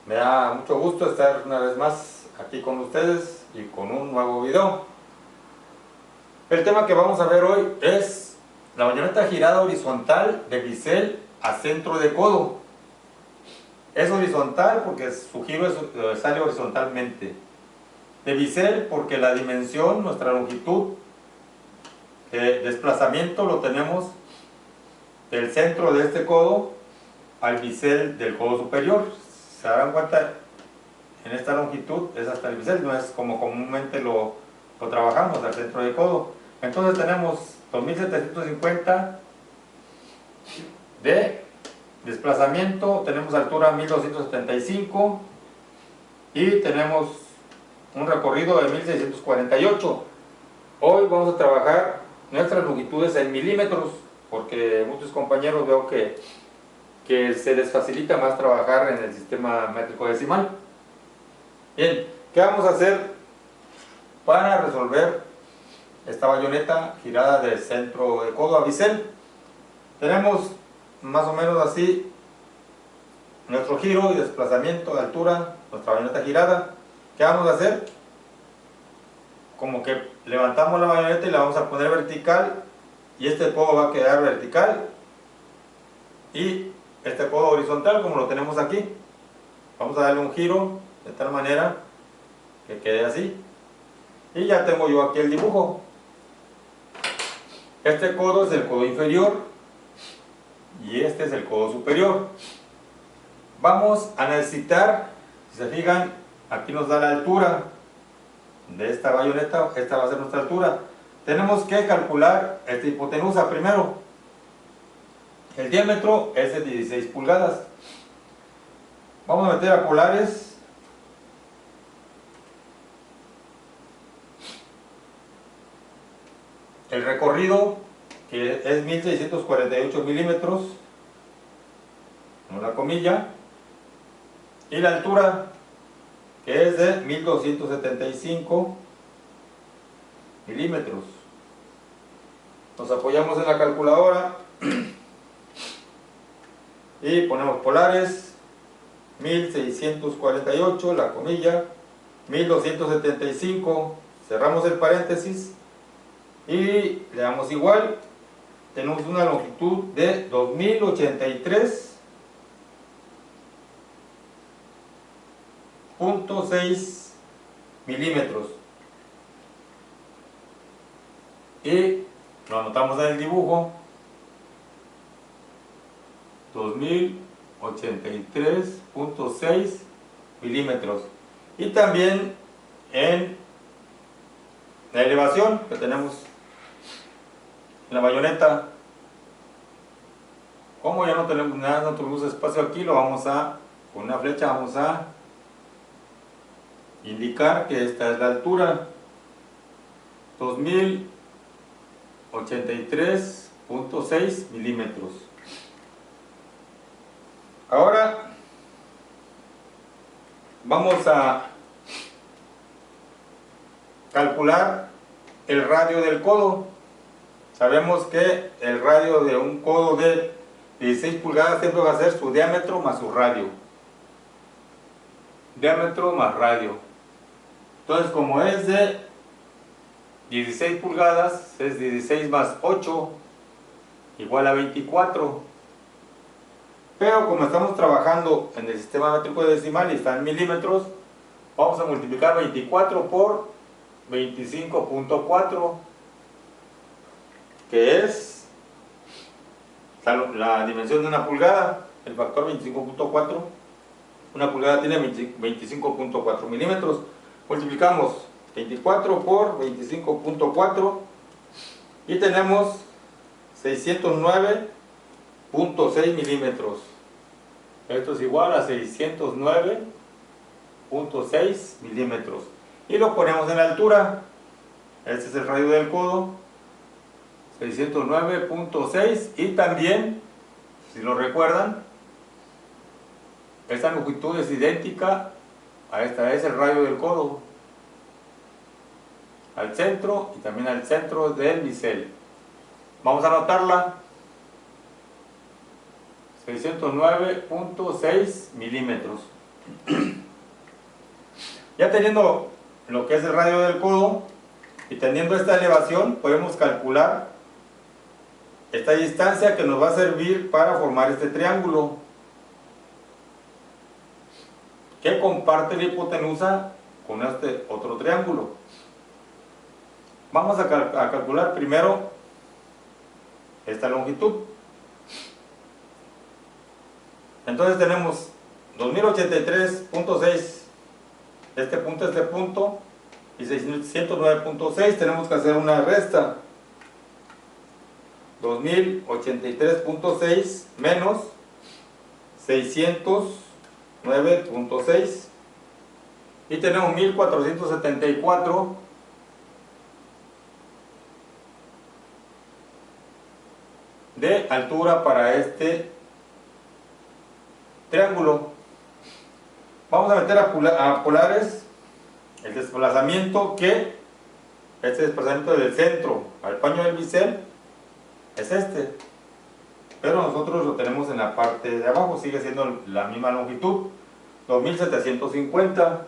Me da mucho gusto estar una vez más aquí con ustedes y con un nuevo video. El tema que vamos a ver hoy es la bayoneta girada horizontal de bisel a centro de codo. Es horizontal porque su giro sale horizontalmente. De bisel porque la dimensión, nuestra longitud de desplazamiento lo tenemos del centro de este codo al bisel del codo superior. Se darán cuenta, en esta longitud es hasta el bisel, no es como comúnmente lo trabajamos al centro de codo. Entonces tenemos 2750 de desplazamiento, tenemos altura 1275 y tenemos un recorrido de 1648. Hoy vamos a trabajar nuestras longitudes en milímetros, porque muchos compañeros veo que se les facilita más trabajar en el sistema métrico decimal. Bien, ¿qué vamos a hacer para resolver esta bayoneta girada de centro de codo a bisel? Tenemos más o menos así nuestro giro y desplazamiento de altura, nuestra bayoneta girada. ¿Qué vamos a hacer? Como que levantamos la bayoneta y la vamos a poner vertical, y este codo va a quedar vertical y este codo horizontal, como lo tenemos aquí. Vamos a darle un giro de tal manera que quede así, y ya tengo yo aquí el dibujo. Este codo es el codo inferior y este es el codo superior. Vamos a necesitar, si se fijan, aquí nos da la altura de esta bayoneta. Esta va a ser nuestra altura. Tenemos que calcular esta hipotenusa primero. El diámetro es de 16 pulgadas. Vamos a meter a polares. El recorrido, que es 1648 milímetros, una comilla, y la altura, que es de 1275 milímetros. Nos apoyamos en la calculadora y ponemos polares, 1648, la comilla, 1275, cerramos el paréntesis y le damos igual. Tenemos una longitud de 2083.6 milímetros, y lo anotamos en el dibujo: 2083.6 milímetros. Y también en la elevación que tenemos en la bayoneta, como ya no tenemos nada, no tuvimos espacio aquí, lo vamos a, con una flecha vamos a indicar que esta es la altura: 2083.6 milímetros. Ahora vamos a calcular el radio del codo. Sabemos que el radio de un codo de 16 pulgadas siempre va a ser su diámetro más su radio. Diámetro más radio. Entonces, como es de 16 pulgadas, es 16 más 8 igual a 24. Pero como estamos trabajando en el sistema métrico decimal y está en milímetros, vamos a multiplicar 24 por 25.4, que es la dimensión de una pulgada, el factor 25.4. Una pulgada tiene 25.4 milímetros. Multiplicamos 24 por 25.4 y tenemos 609.6 milímetros. Esto es igual a 609.6 milímetros. Y lo ponemos en la altura. Este es el radio del codo, 609.6. Y también, si lo recuerdan, esta longitud es idéntica a esta, es el radio del codo, al centro y también al centro del bisel. Vamos a anotarla: 609.6 milímetros. Ya teniendo lo que es el radio del codo y teniendo esta elevación, podemos calcular esta distancia que nos va a servir para formar este triángulo que comparte la hipotenusa con este otro triángulo. Vamos a calcular primero esta longitud. Entonces tenemos 2083.6 este punto y 609.6. Tenemos que hacer una resta. 2083.6 menos 609.6 y tenemos 1474 de altura para este triángulo. Vamos a meter a polares el desplazamiento, que este desplazamiento del centro al paño del bisel es este, pero nosotros lo tenemos en la parte de abajo, sigue siendo la misma longitud, 2750,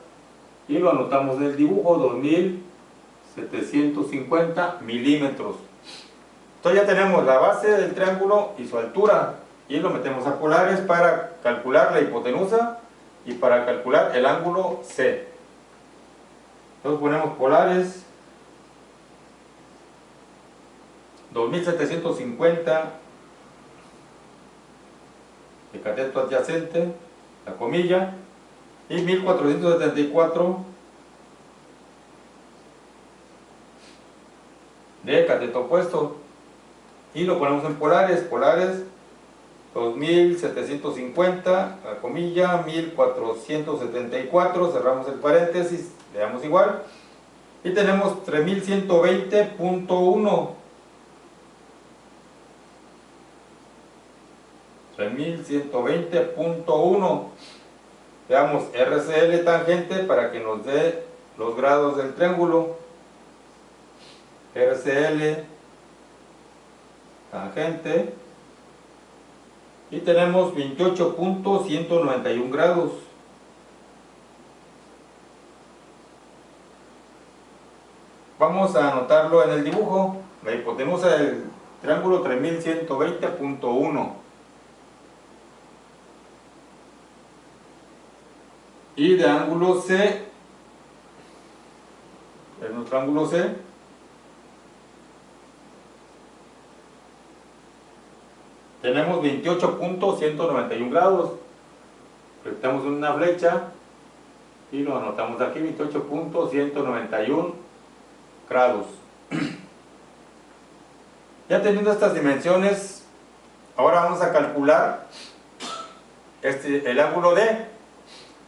y lo anotamos en el dibujo, 2750 milímetros. Entonces ya tenemos la base del triángulo y su altura, y lo metemos a polares para calcular la hipotenusa y para calcular el ángulo C. Entonces ponemos polares, 2750 de cateto adyacente, la comilla, y 1474 de cateto opuesto, y lo ponemos en polares, 2750, la comilla, 1474, cerramos el paréntesis, le damos igual, y tenemos 3120.1. 3120.1. Veamos RCL tangente para que nos dé los grados del triángulo. RCL tangente, y tenemos 28.191 grados. Vamos a anotarlo en el dibujo. La hipotenusa del triángulo, 3120.1. Y de ángulo C, es nuestro ángulo C, tenemos 28.191 grados. Proyectamos una flecha y lo anotamos aquí, 28.191 grados. Ya teniendo estas dimensiones, ahora vamos a calcular el ángulo D.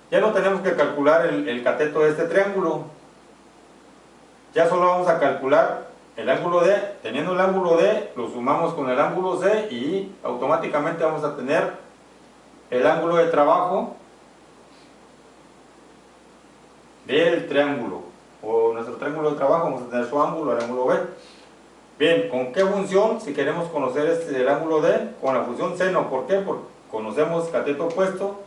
Ya no tenemos que calcular el cateto de este triángulo, ya solo vamos a calcular el ángulo D. Teniendo el ángulo D, lo sumamos con el ángulo C y automáticamente vamos a tener el ángulo de trabajo del triángulo, o nuestro triángulo de trabajo. Vamos a tener su ángulo, el ángulo B. Bien, ¿con qué función? Si queremos conocer el ángulo D, con la función seno. ¿Por qué? Porque conocemos cateto opuesto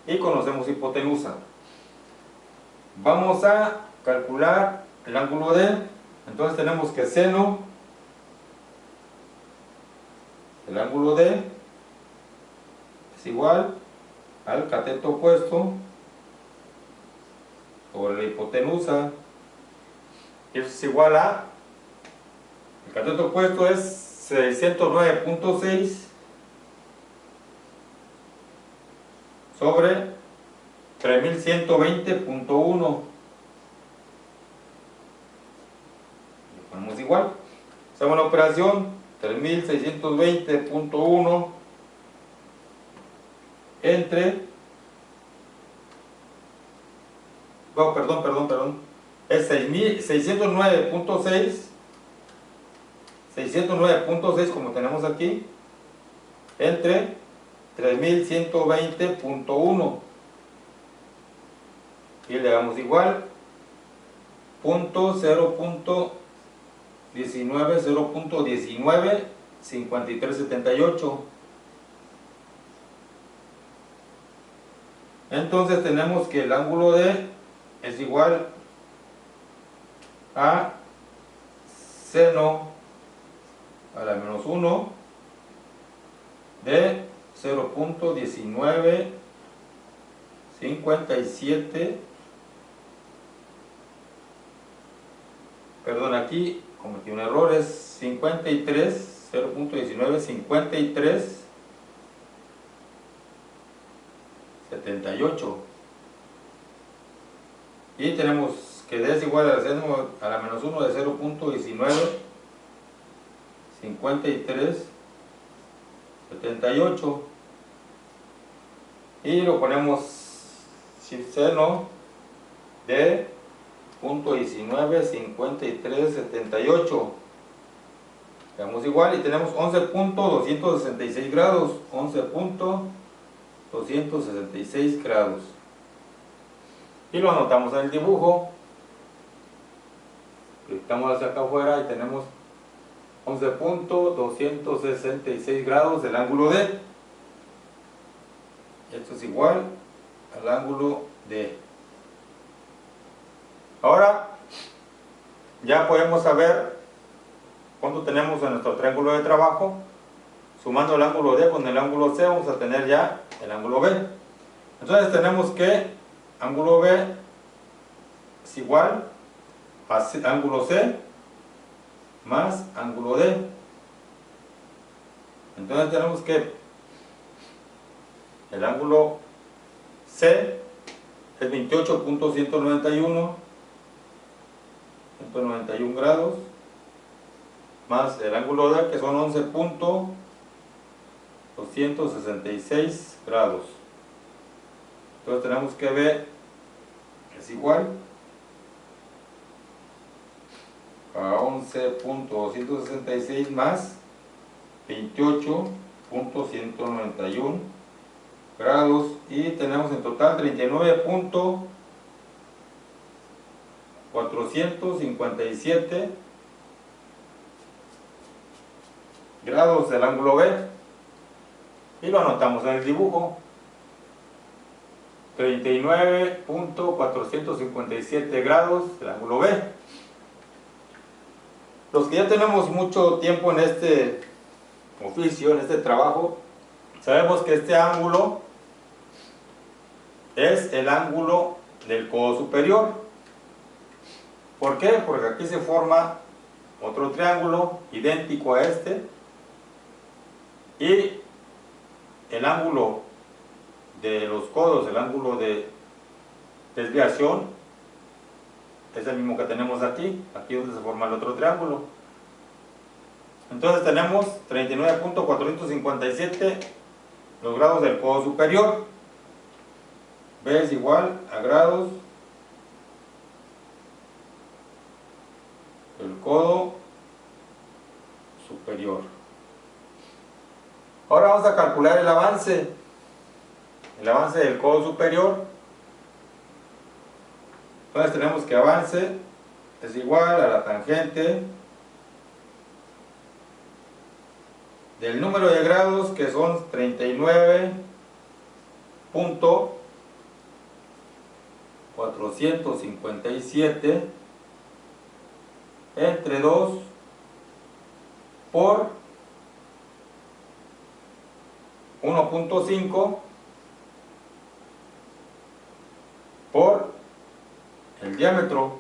y conocemos hipotenusa. Vamos a calcular el ángulo D. Entonces tenemos que seno, el ángulo D es igual al cateto opuesto sobre la hipotenusa, y eso es igual a, el cateto opuesto es 609.6 sobre 3120.1. Lo ponemos igual. Hacemos la operación, 3620.1 entre, oh, perdón, es 609.6 como tenemos aquí, entre 3120.1, y le damos igual, 0.19, 5378. Entonces tenemos que el ángulo D es igual a seno a la menos 1 de 0.1957, perdón, aquí cometí un error, es 53, 0.1953 78, y tenemos que D es igual al seno a la menos 1 de 0.1953 78, y lo ponemos seno de 0.195378, quedamos igual y tenemos 11.266 grados, 11.266 grados, y lo anotamos en el dibujo. Proyectamos hacia acá afuera y tenemos 11.266 grados del ángulo D. Esto es igual al ángulo D. Ahora ya podemos saber cuánto tenemos en nuestro triángulo de trabajo. Sumando el ángulo D con el ángulo C vamos a tener ya el ángulo B. Entonces tenemos que ángulo B es igual a ángulo C más ángulo D. Entonces tenemos que el ángulo C es 28.191 grados más el ángulo D, que son 11.266 grados. Entonces tenemos que B es igual a 11.266 más 28.191 grados, y tenemos en total 39.457 grados del ángulo B, y lo anotamos en el dibujo. 39.457 grados del ángulo B. Los que ya tenemos mucho tiempo en este oficio, en este trabajo, sabemos que este ángulo es el ángulo del codo superior. ¿Por qué? Porque aquí se forma otro triángulo idéntico a este, y el ángulo de los codos, el ángulo de desviación, es el mismo que tenemos aquí donde se forma el otro triángulo. Entonces tenemos 39.457 los grados del codo superior. B es igual a grados del codo superior. Ahora vamos a calcular el avance del codo superior. Entonces tenemos que avance es igual a la tangente del número de grados, que son 39.457 entre 2 por 1.5 por el diámetro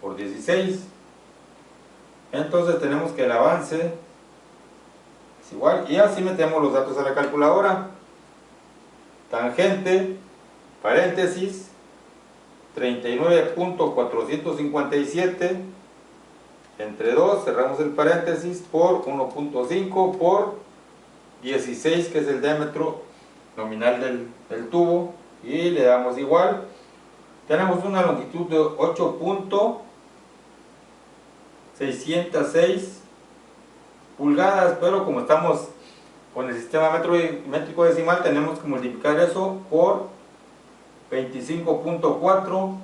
por 16. Entonces tenemos que el avance es igual, y así metemos los datos a la calculadora. Tangente, paréntesis, 39.457 entre 2, cerramos el paréntesis, por 1.5 por 16, que es el diámetro nominal del tubo, y le damos igual. Tenemos una longitud de 8.606 pulgadas, pero como estamos con el sistema métrico decimal, tenemos que multiplicar eso por 25.4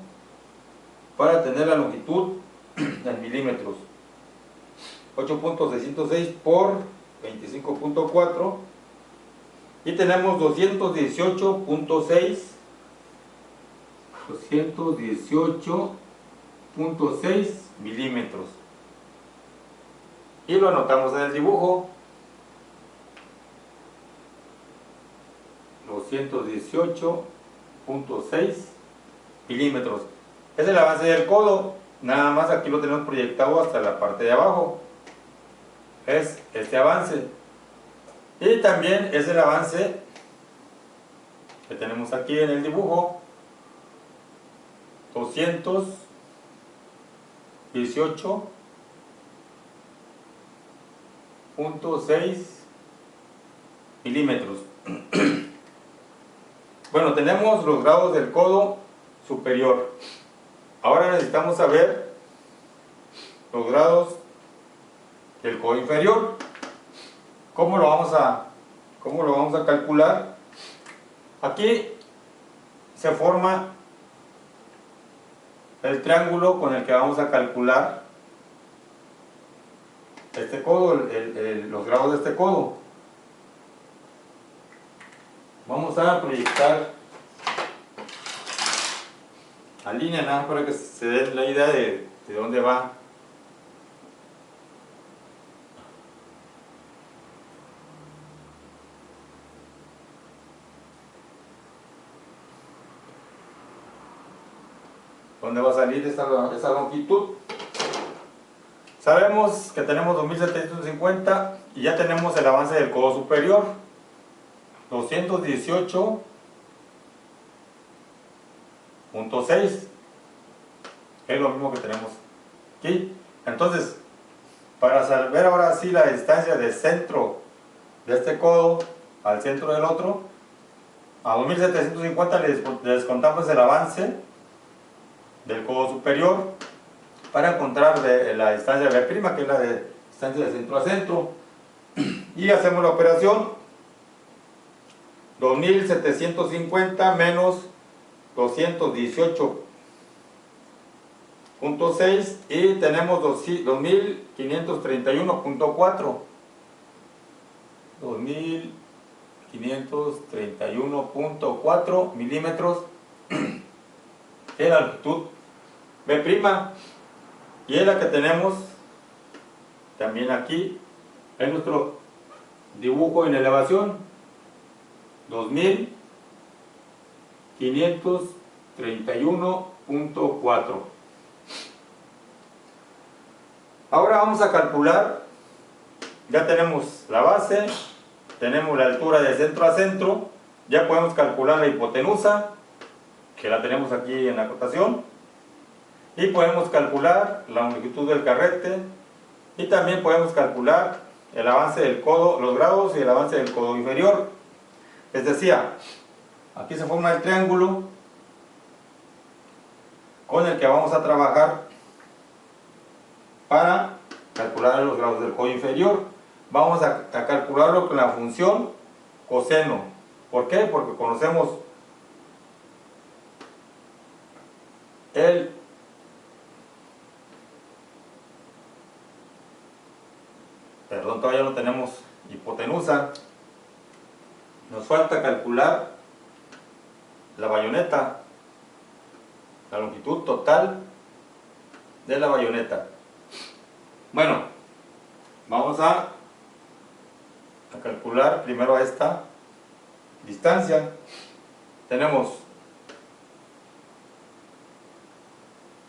para tener la longitud en milímetros. 8.606 por 25.4 y tenemos 218.6 milímetros, y lo anotamos en el dibujo. 218.6 milímetros es el avance del codo. Nada más aquí lo tenemos proyectado hasta la parte de abajo, es este avance, y también es el avance que tenemos aquí en el dibujo, 218.6 milímetros. Bueno, tenemos los grados del codo superior. Ahora necesitamos saber los grados del codo inferior. ¿Cómo lo vamos a calcular? Aquí se forma el triángulo con el que vamos a calcular este codo, los grados de este codo. Vamos a proyectar la línea, nada más para que se den la idea de dónde va. ¿Dónde va a salir esa longitud? Sabemos que tenemos 2750 y ya tenemos el avance del codo superior, 218.6, es lo mismo que tenemos aquí. Entonces, para saber ahora sí la distancia del centro de este codo al centro del otro, a 2750 le descontamos el avance del codo superior para encontrar la distancia B', que es la distancia de centro a centro, y hacemos la operación. 2750 menos 218.6 y tenemos 2531.4. 2531.4 milímetros es la longitud B', y es la que tenemos también aquí en nuestro dibujo en elevación, 2531.4. Ahora vamos a calcular. Ya tenemos la base, tenemos la altura de centro a centro, ya podemos calcular la hipotenusa, que la tenemos aquí en la cotación, y podemos calcular la longitud del carrete, y también podemos calcular el avance del codo, los grados y el avance del codo inferior. Les decía, aquí se forma el triángulo con el que vamos a trabajar para calcular los grados del codo inferior. Vamos a calcularlo con la función coseno. ¿Por qué? Porque conocemos todavía no tenemos hipotenusa. Nos falta calcular la bayoneta, la longitud total de la bayoneta. Bueno, vamos a calcular primero esta distancia. Tenemos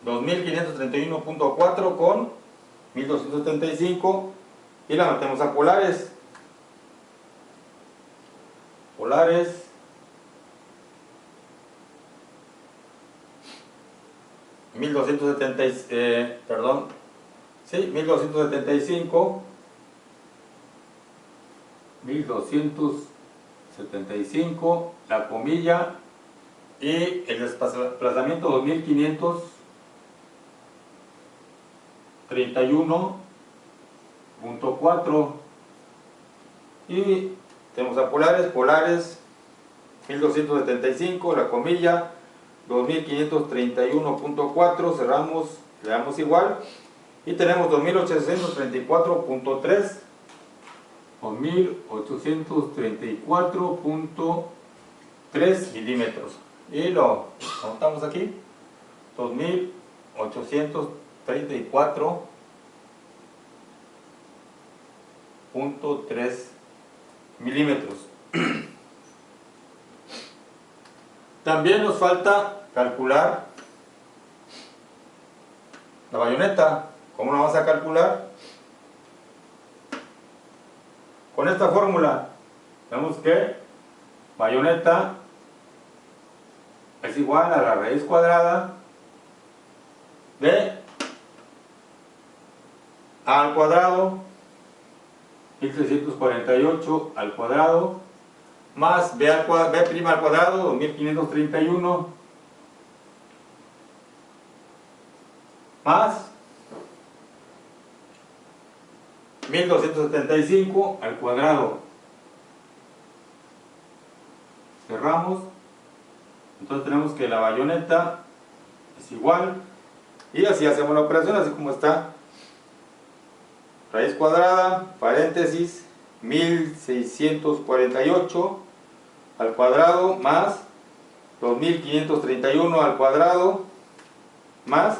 2531.4 con 1275 y la metemos a polares. Polares 1275, la comilla, y el desplazamiento 2531.4, y tenemos a polares 1275, la comilla 2531.4, cerramos, le damos igual, y tenemos 2834.3 2834.3 milímetros. Y lo anotamos aquí, 2834.3 milímetros. También nos falta calcular la bayoneta. ¿Cómo la vamos a calcular? Con esta fórmula tenemos que bayoneta es igual a la raíz cuadrada de A al cuadrado, 1648 al cuadrado, más B al cuadrado, 2531, más 1275 al cuadrado. Cerramos. Entonces tenemos que la bayoneta es igual, y así hacemos la operación, así como está. Raíz cuadrada, paréntesis, 1648 al cuadrado, más 2531 al cuadrado, más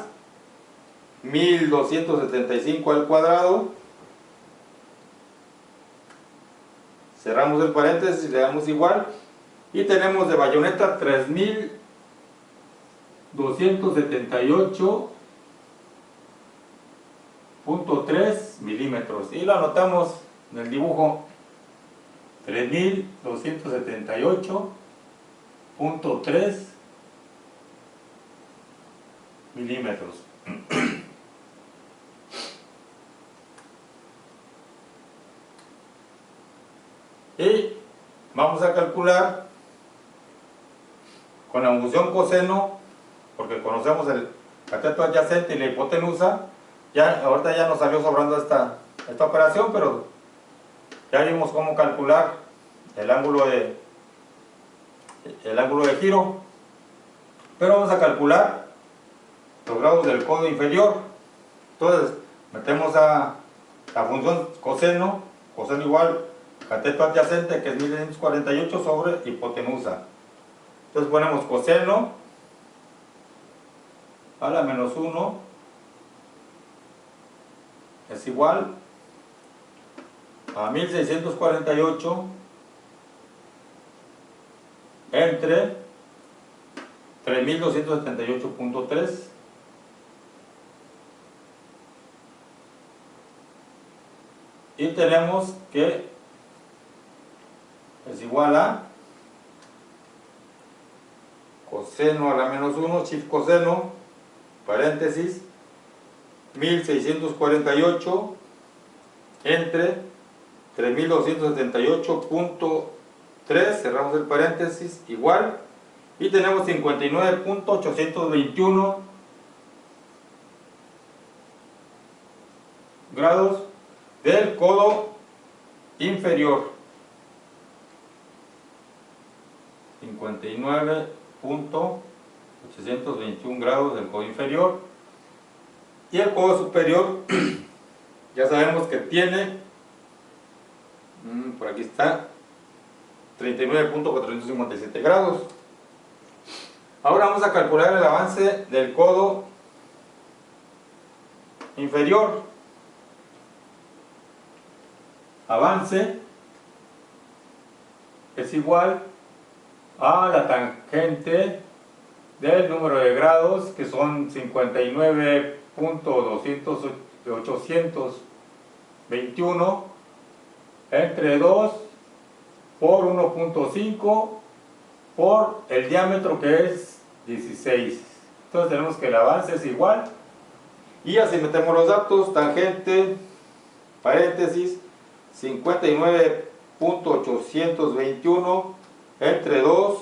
1275 al cuadrado. Cerramos el paréntesis, le damos igual, y tenemos de bayoneta 3278.3 milímetros, y lo anotamos en el dibujo, 3278.3 milímetros. Y vamos a calcular con la función coseno, porque conocemos el cateto adyacente y la hipotenusa. Ahorita ya nos salió sobrando esta operación, pero ya vimos cómo calcular el ángulo de giro. Pero vamos a calcular los grados del codo inferior. Entonces metemos a la función coseno igual cateto adyacente, que es 1648 sobre hipotenusa. Entonces ponemos coseno a la menos 1 es igual a 1648 entre 3278.3 y tenemos que es igual a coseno a la menos 1, shift coseno, paréntesis, 1648 entre 3278.3, cerramos el paréntesis, igual, y tenemos 59.821 grados del codo inferior. 59.821 grados del codo inferior. Y el codo superior ya sabemos que tiene, por aquí está, 39.457 grados. Ahora vamos a calcular el avance del codo inferior. Avance es igual a la tangente del número de grados, que son 59.821 entre 2 por 1.5 por el diámetro, que es 16. Entonces tenemos que el avance es igual, y así metemos los datos: tangente, paréntesis, 59.821 entre 2,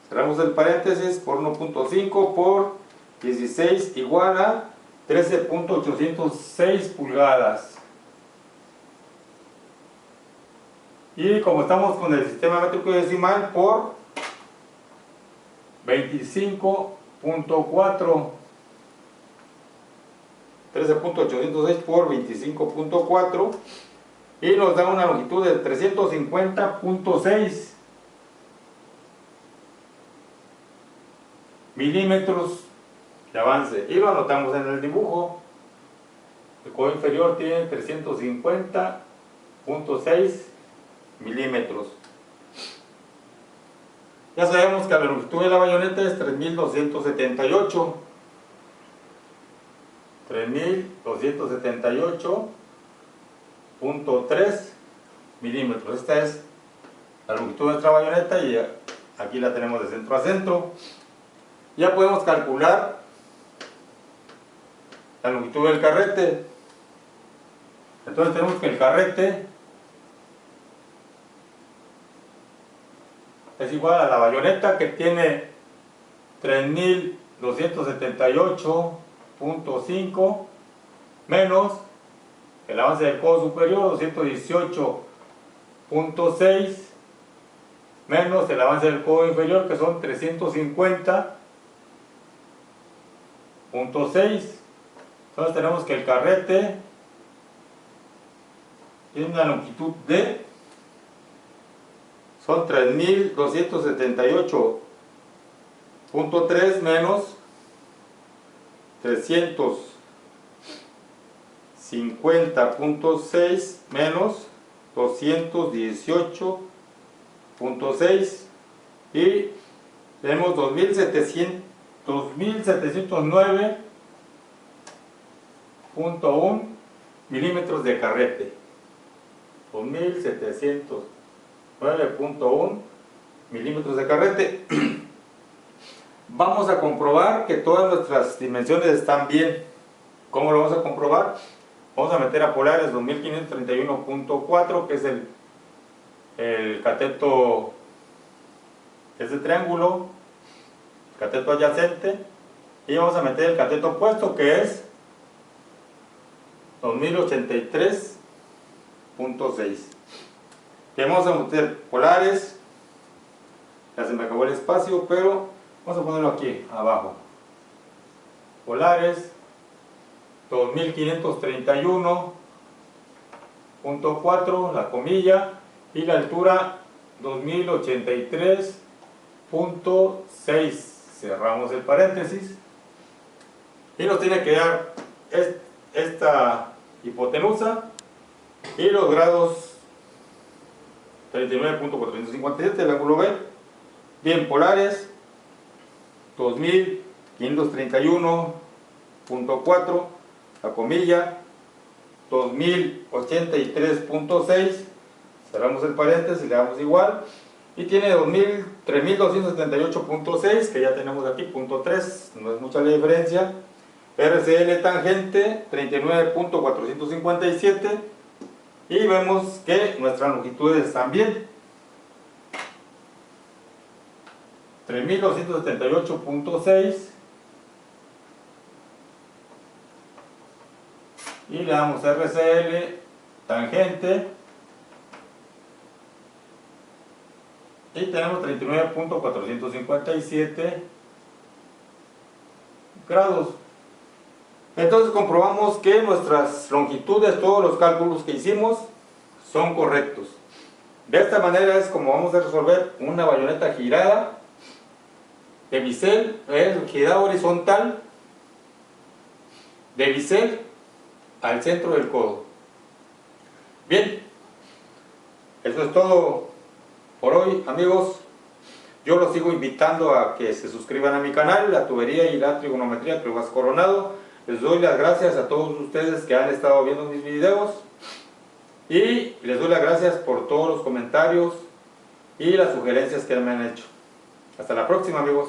cerramos el paréntesis, por 1.5 por 16 igual a 13.806 pulgadas. Y como estamos con el sistema métrico decimal, por 25.4, 13.806 por 25.4, y nos da una longitud de 350.6 milímetros de avance, y lo anotamos en el dibujo. El codo inferior tiene 350.6 milímetros. Ya sabemos que la longitud de la bayoneta es 3278.3 milímetros. Esta es la longitud de nuestra bayoneta y aquí la tenemos de centro a centro. Ya podemos calcular la longitud del carrete. Entonces tenemos que el carrete es igual a la bayoneta, que tiene 3278.5 menos el avance del codo superior 218.6 menos el avance del codo inferior, que son 350.6. Entonces tenemos que el carrete tiene una longitud de, son 3278.3 menos 350.6 menos 218.6, y tenemos 2709.1 milímetros de carrete. 2709.1 milímetros de carrete. Vamos a comprobar que todas nuestras dimensiones están bien. ¿Cómo lo vamos a comprobar? Vamos a meter a polares 2531.4, que es el cateto, ese triángulo, cateto adyacente, y vamos a meter el cateto opuesto, que es 2083.6. Que vamos a meter polares. Ya se me acabó el espacio, pero vamos a ponerlo aquí abajo. Polares 2531.4, la comilla, y la altura 2083.6. Cerramos el paréntesis y nos tiene que dar esta hipotenusa y los grados 39.457 del ángulo B. Bien, polares 2531.4, la comilla 2083.6, cerramos el paréntesis y le damos igual, y tiene 3278.6, que ya tenemos aquí, punto 3, no es mucha la diferencia. RCL tangente 39.457, y vemos que nuestras longitudes están bien. 3278.6, y le damos RCL tangente y tenemos 39.457 grados. Entonces comprobamos que nuestras longitudes, todos los cálculos que hicimos, son correctos. De esta manera es como vamos a resolver una bayoneta girada de bisel, girada horizontal de bisel al centro del codo. Bien, eso es todo por hoy, amigos. Yo los sigo invitando a que se suscriban a mi canal, La Tubería y la Trigonometría Cleofás Coronado. Les doy las gracias a todos ustedes que han estado viendo mis videos, y les doy las gracias por todos los comentarios y las sugerencias que me han hecho. Hasta la próxima, amigos.